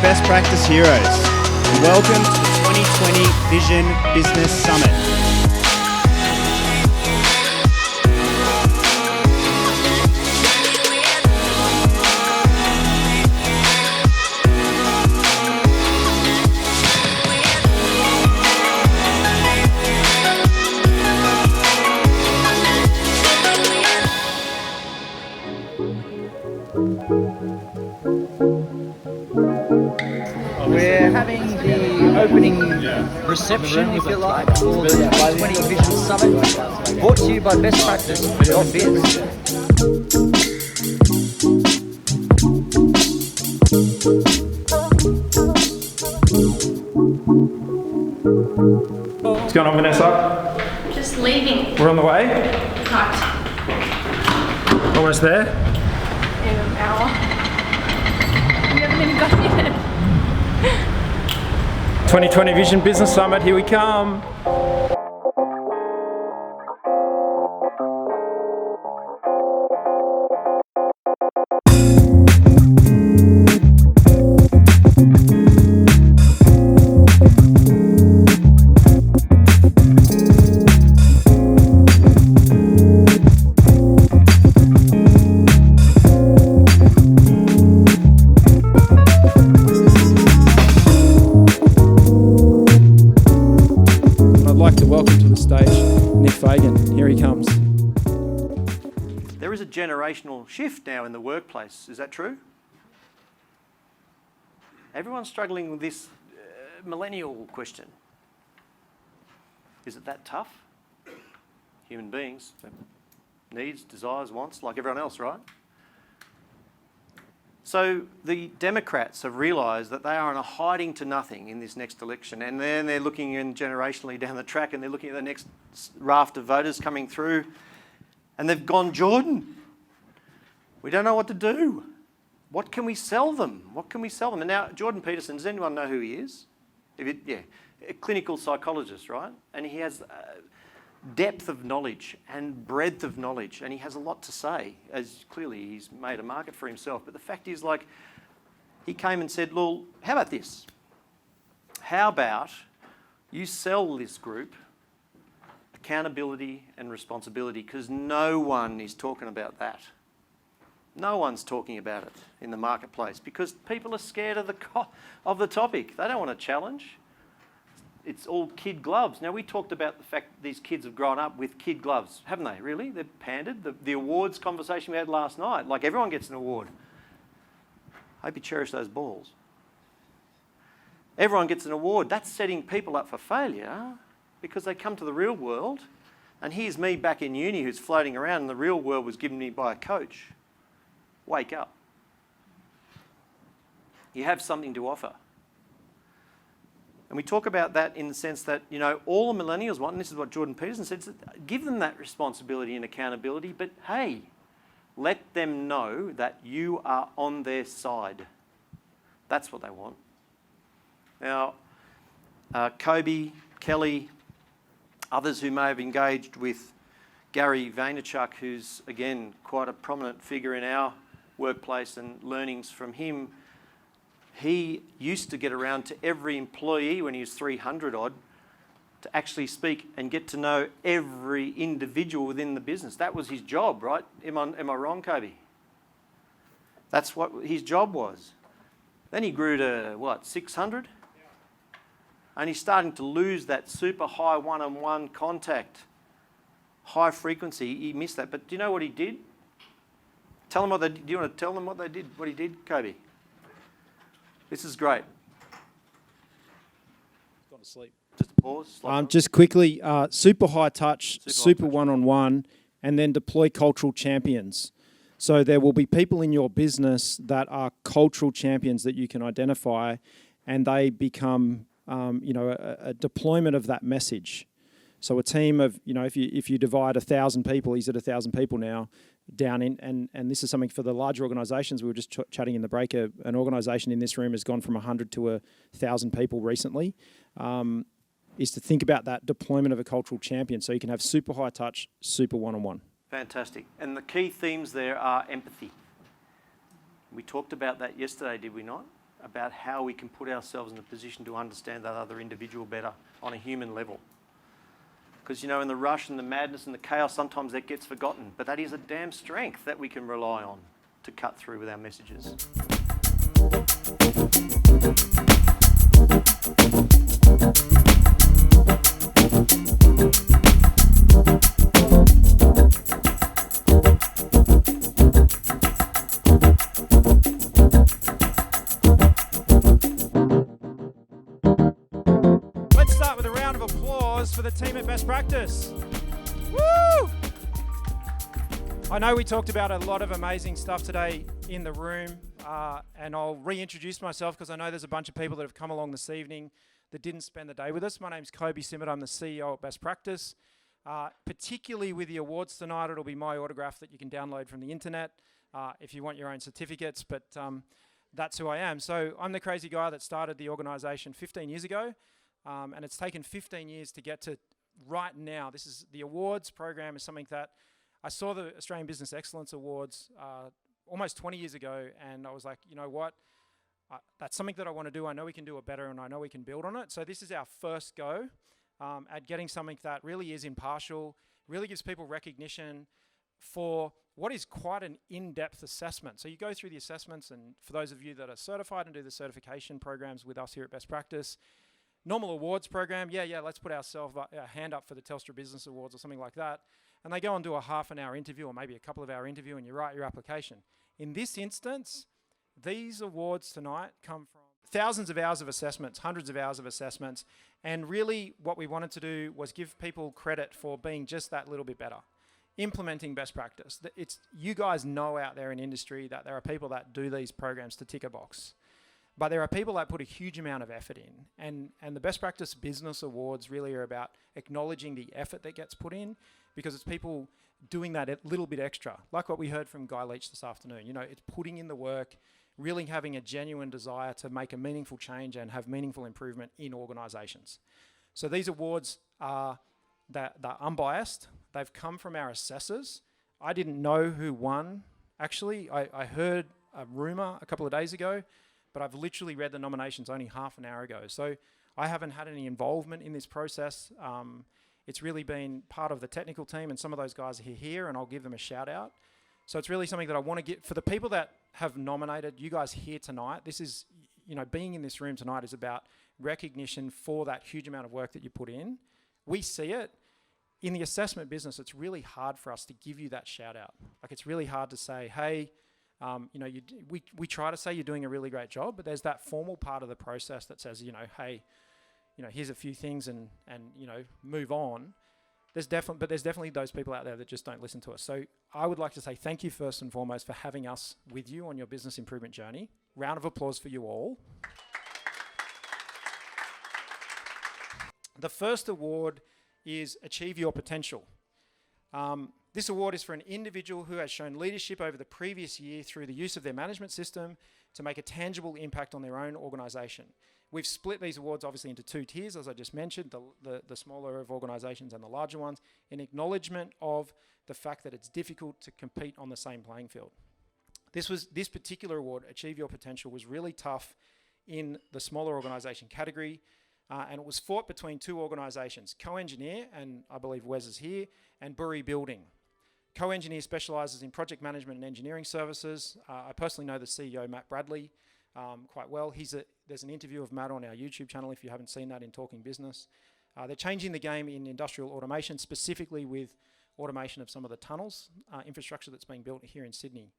best practice heroes. Welcome to the 2020 Vision Business Summit. We're having the opening reception, if you like, for the 2020 Vision Summit, brought to you by Best Practice.biz. What's going on, Vanessa? Just leaving. We're on the way. Cut Almost there. in an hour. We haven't even got here. 2020 Vision Business Summit, here we come. There is a generational shift now in the workplace. Is that true? Everyone's struggling with this millennial question. Is it that tough? Human beings, needs, desires, wants, like everyone else, right? So the Democrats have realised that they are in a hiding to nothing in this next election, and then they're looking in generationally down the track and they're looking at the next raft of voters coming through, and they've gone, Jordan, we don't know what to do. What can we sell them? What can we sell them? And now, Jordan Peterson, does anyone know who he is? A clinical psychologist, right? And he has depth of knowledge and breadth of knowledge, and he has a lot to say, as clearly he's made a market for himself. But the fact is, like, he came and said, well, how about this? How about you sell this group accountability and responsibility, because no one is talking about that. No one's talking about it in the marketplace because people are scared of the topic. They don't want a challenge. It's all kid gloves. Now, we talked about the fact that these kids have grown up with kid gloves, haven't they, really? They're pandered. The awards conversation we had last night, like everyone gets an award. I hope you cherish those balls. Everyone gets an award. That's setting people up for failure because they come to the real world, and here's me back in uni who's floating around and the real world was given me by a coach. Wake up. You have something to offer. And we talk about that in the sense that, you know, all the millennials want, and this is what Jordan Peterson said, give them that responsibility and accountability, but hey, let them know that you are on their side. That's what they want. Now, Kobe, Kelly, others who may have engaged with Gary Vaynerchuk, who's, again, quite a prominent figure in our workplace and learnings from him, he used to get around to every employee when he was 300 odd to actually speak and get to know every individual within the business. That was his job, right? Am I wrong, Kobe? That's what his job was. Then he grew to, 600? And he's starting to lose that super high one-on-one contact, high frequency. He missed that. But do you know what he did? Do you want to tell them what they did? What he did, Kobe? This is great. Gone to sleep. Just pause. Just quickly, super high touch, super one-on-one, and then deploy cultural champions. So there will be people in your business that are cultural champions that you can identify, and they become, a deployment of that message. So a team of, if you divide 1,000 people, he's at 1,000 people now, down in, and this is something for the larger organisations. We were just chatting in the break. An organisation in this room has gone from 100 to 1,000 people recently. Is to think about that deployment of a cultural champion, so you can have super high touch, super one-on-one. Fantastic. And the key themes there are empathy. We talked about that yesterday, did we not? about how we can put ourselves in a position to understand that other individual better on a human level. Because, you know, in the rush and the madness and the chaos, sometimes that gets forgotten. But that is a damn strength that we can rely on to cut through with our messages. Let's start with a round of applause for the team at Best Practice. Woo! I know we talked about a lot of amazing stuff today in the room, and I'll reintroduce myself because I know there's a bunch of people that have come along this evening that didn't spend the day with us. My name's Kobe Simmet. I'm the CEO at Best Practice. Particularly with the awards tonight, it'll be my autograph that you can download from the internet if you want your own certificates, but that's who I am. So I'm the crazy guy that started the organisation 15 years ago, and it's taken 15 years to get to right now. This is the awards program is something that I saw the Australian Business Excellence Awards almost 20 years ago, and I was like, you know what? That's something that I want to do. I know we can do it better, and I know we can build on it. So this is our first go at getting something that really is impartial, really gives people recognition for what is quite an in-depth assessment. So you go through the assessments, and for those of you that are certified and do the certification programs with us here at Best Practice, normal awards program, let's put ourselves a hand up for the Telstra Business Awards or something like that. And they go and do a half an hour interview or maybe a couple of hour interview, and you write your application. In this instance, these awards tonight come from thousands of hours of assessments, hundreds of hours of assessments, and really what we wanted to do was give people credit for being just that little bit better, implementing best practice. It's, you guys know out there in industry that there are people that do these programs to tick a box, but there are people that put a huge amount of effort in, and the Best Practice Business Awards really are about acknowledging the effort that gets put in, because it's people doing that a little bit extra, like what we heard from Guy Leach this afternoon. You know, it's putting in the work, really having a genuine desire to make a meaningful change and have meaningful improvement in organisations. So these awards are they're unbiased. They've come from our assessors. I didn't know who won. Actually, I heard a rumour a couple of days ago, but I've literally read the nominations only half an hour ago. So I haven't had any involvement in this process. It's really been part of the technical team, and some of those guys are here, and I'll give them a shout out. So it's really something that I want to get for the people that have nominated you guys here tonight. This is, you know, being in this room tonight is about recognition for that huge amount of work that you put in. We see it. In the assessment business, it's really hard for us to give you that shout out. Like, it's really hard to say, hey, you know, we try to say you're doing a really great job, but there's that formal part of the process that says, you know, hey, you know, here's a few things and you know, move on. There's definitely those people out there that just don't listen to us. So I would like to say thank you first and foremost for having us with you on your business improvement journey. Round of applause for you all. The first award is Achieve Your Potential. This award is for an individual who has shown leadership over the previous year through the use of their management system to make a tangible impact on their own organisation. We've split these awards obviously into two tiers, as I just mentioned, the smaller of organisations and the larger ones, in acknowledgement of the fact that it's difficult to compete on the same playing field. This particular award, Achieve Your Potential, was really tough in the smaller organisation category, and it was fought between two organisations, Co-Engineer, and I believe Wes is here, and Burry Building. Co-Engineer specialises in project management and engineering services. I personally know the CEO, Matt Bradley, quite well. There's an interview of Matt on our YouTube channel if you haven't seen that in Talking Business. They're changing the game in industrial automation, specifically with automation of some of the tunnels, infrastructure that's being built here in Sydney.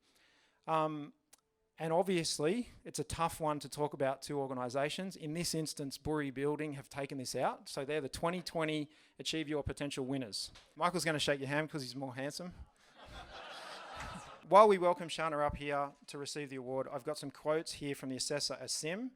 And obviously, it's a tough one to talk about two organisations. In this instance, Burry Building have taken this out. So they're the 2020 Achieve Your Potential winners. Michael's going to shake your hand because he's more handsome. While we welcome Shana up here to receive the award, I've got some quotes here from the assessor, Asim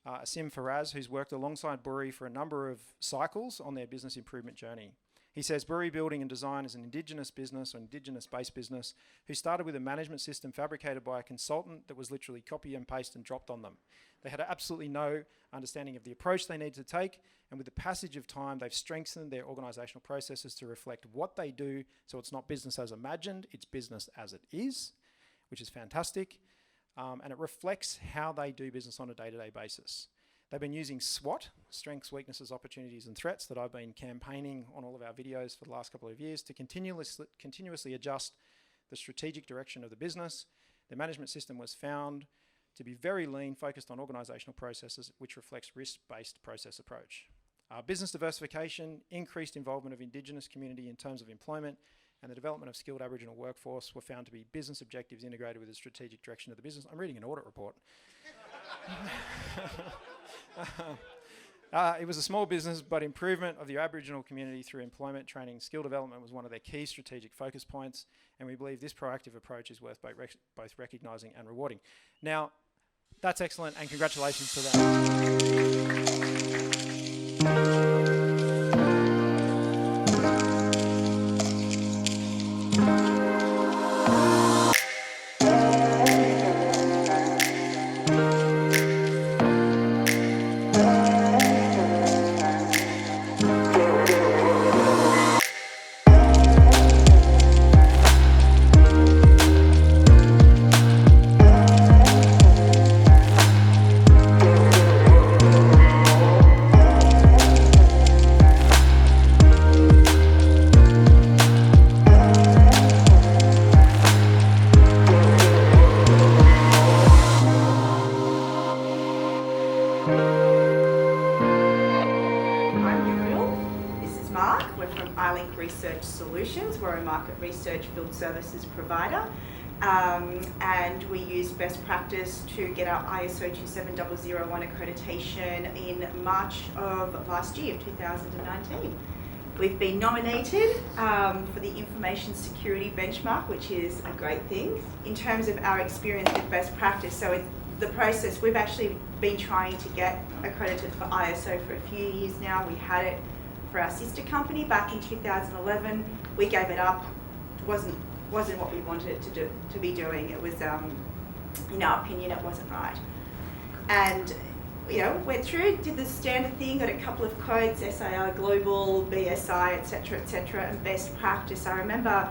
Faraz, who's worked alongside Burry for a number of cycles on their business improvement journey. He says, Burry Building and Design is an Indigenous business or Indigenous-based business who started with a management system fabricated by a consultant that was literally copy and paste and dropped on them. They had absolutely no understanding of the approach they needed to take, and with the passage of time, they've strengthened their organisational processes to reflect what they do, so it's not business as imagined, it's business as it is, which is fantastic. and it reflects how they do business on a day-to-day basis. They've been using SWOT, strengths, weaknesses, opportunities and threats, that I've been campaigning on all of our videos for the last couple of years to continuously adjust the strategic direction of the business. The management system was found to be very lean, focused on organisational processes, which reflects risk-based process approach. Business diversification, increased involvement of Indigenous community in terms of employment, and the development of skilled Aboriginal workforce were found to be business objectives integrated with the strategic direction of the business. I'm reading an audit report. It was a small business, but improvement of the Aboriginal community through employment, training, skill development was one of their key strategic focus points, and we believe this proactive approach is worth both recognising and rewarding. Now, that's excellent, and congratulations to that. We're a market research field services provider, and we use best practice to get our ISO 27001 accreditation in March of last year, 2019. We've been nominated for the Information Security Benchmark, which is a great thing. In terms of our experience with best practice, so the process, we've actually been trying to get accredited for ISO for a few years now. We had it for our sister company back in 2011. We gave it up. It wasn't what we wanted it to be doing. It was, in our opinion, it wasn't right. And went through, did the standard thing, got a couple of codes, SIR Global, BSI, etc., and best practice. I remember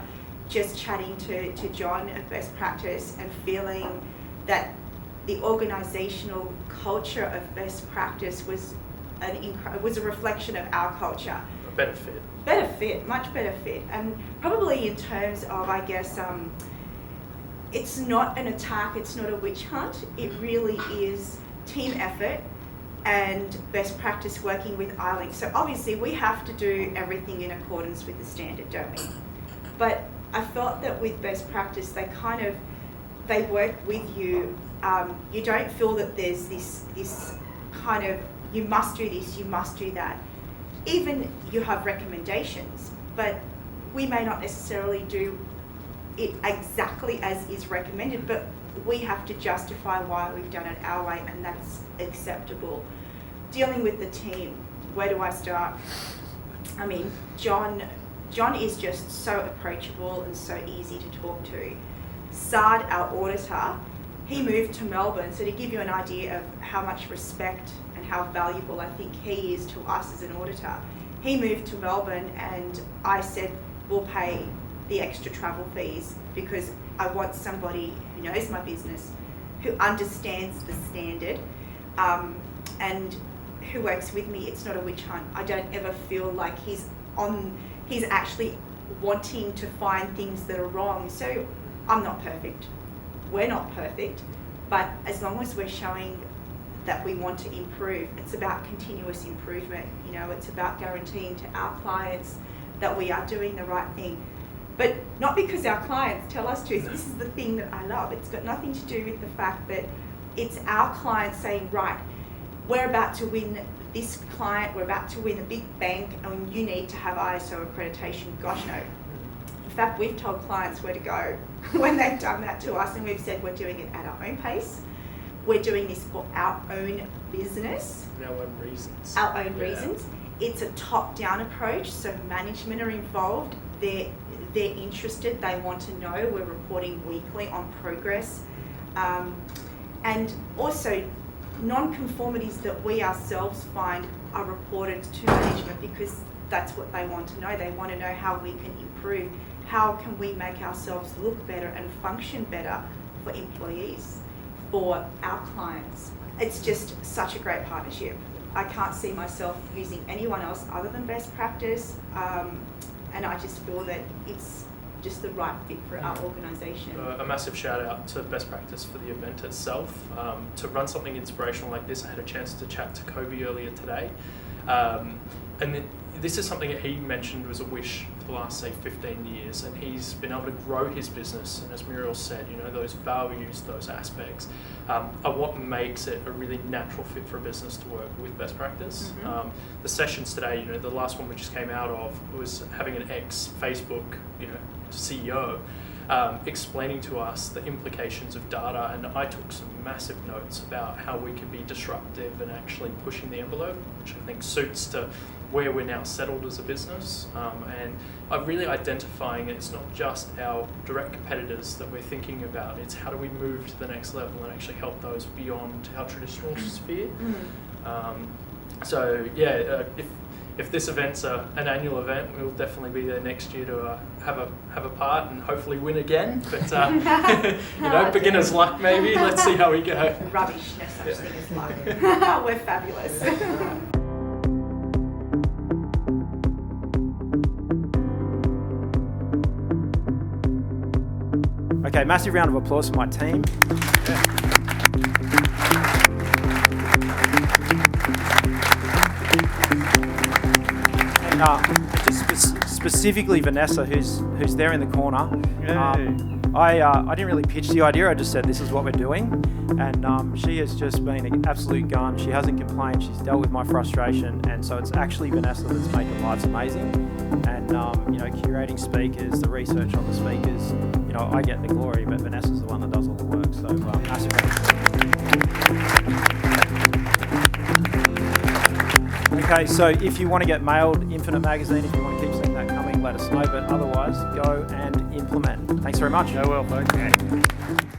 just chatting to John at best practice and feeling that the organisational culture of best practice was a reflection of our culture. A better fit. Better fit, much better fit. And probably in terms of, I guess, it's not an attack, it's not a witch hunt. It really is team effort and best practice working with iLink. So obviously we have to do everything in accordance with the standard, don't we? But I felt that with best practice, they work with you. You don't feel that there's this kind of, you must do this, you must do that. Even you have recommendations, but we may not necessarily do it exactly as is recommended, but we have to justify why we've done it our way, and that's acceptable. Dealing with the team, where do I start? I mean, John is just so approachable and so easy to talk to. Sard, our auditor, he moved to Melbourne, so to give you an idea of how much respect and how valuable I think he is to us as an auditor. He moved to Melbourne and I said, we'll pay the extra travel fees because I want somebody who knows my business, who understands the standard, and who works with me. It's not a witch hunt. I don't ever feel like he's actually wanting to find things that are wrong. So I'm not perfect. We're not perfect, but as long as we're showing that we want to improve, it's about continuous improvement. It's about guaranteeing to our clients that we are doing the right thing, but not because our clients tell us to. This is the thing that I love. It's got nothing to do with the fact that it's our clients saying, right, we're about to win this client, we're about to win a big bank, and you need to have ISO accreditation. Gosh, no. In fact, we've told clients where to go when they've done that to us, and we've said we're doing it at our own pace. We're doing this for our own business. Our own reasons. Our own reasons. It's a top-down approach, so management are involved. They're interested. They want to know. We're reporting weekly on progress. And also, non-conformities that we ourselves find are reported to management because that's what they want to know. They want to know how we can improve. How can we make ourselves look better and function better for employees? for our clients. It's just such a great partnership. I can't see myself using anyone else other than Best Practice, and I just feel that it's just the right fit for our organisation. A massive shout out to Best Practice for the event itself. To run something inspirational like this, I had a chance to chat to Kobe earlier today, and this is something that he mentioned was a wish for the last, say, 15 years, and he's been able to grow his business, and as Muriel said, you know, those values, those aspects are what makes it a really natural fit for a business to work with Best Practice. The sessions today, you know, the last one we just came out of was having an ex-Facebook, you know, CEO explaining to us the implications of data, and I took some massive notes about how we could be disruptive and actually pushing the envelope, which I think suits to where we're now settled as a business, and really identifying it's not just our direct competitors that we're thinking about, it's how do we move to the next level and actually help those beyond our traditional sphere. So yeah, if this event's an annual event, we'll definitely be there next year to have a part and hopefully win again. But you know, beginner's luck maybe. Let's see how we go. Rubbish, no such thing as luck. We're fabulous. Okay, massive round of applause for my team. Just specifically Vanessa, who's there in the corner. I didn't really pitch the idea. I just said this is what we're doing, and she has just been an absolute gun. She hasn't complained. She's dealt with my frustration, and so it's actually Vanessa that's making lives amazing. And you know, curating speakers, the research on the speakers. You know, I get the glory, but Vanessa's the one that does all the work. So massive. Okay, so if you want to get mailed Infinite Magazine, if you want to keep seeing that coming, let us know. But otherwise, go and implement. Thanks very much. Go well, folks.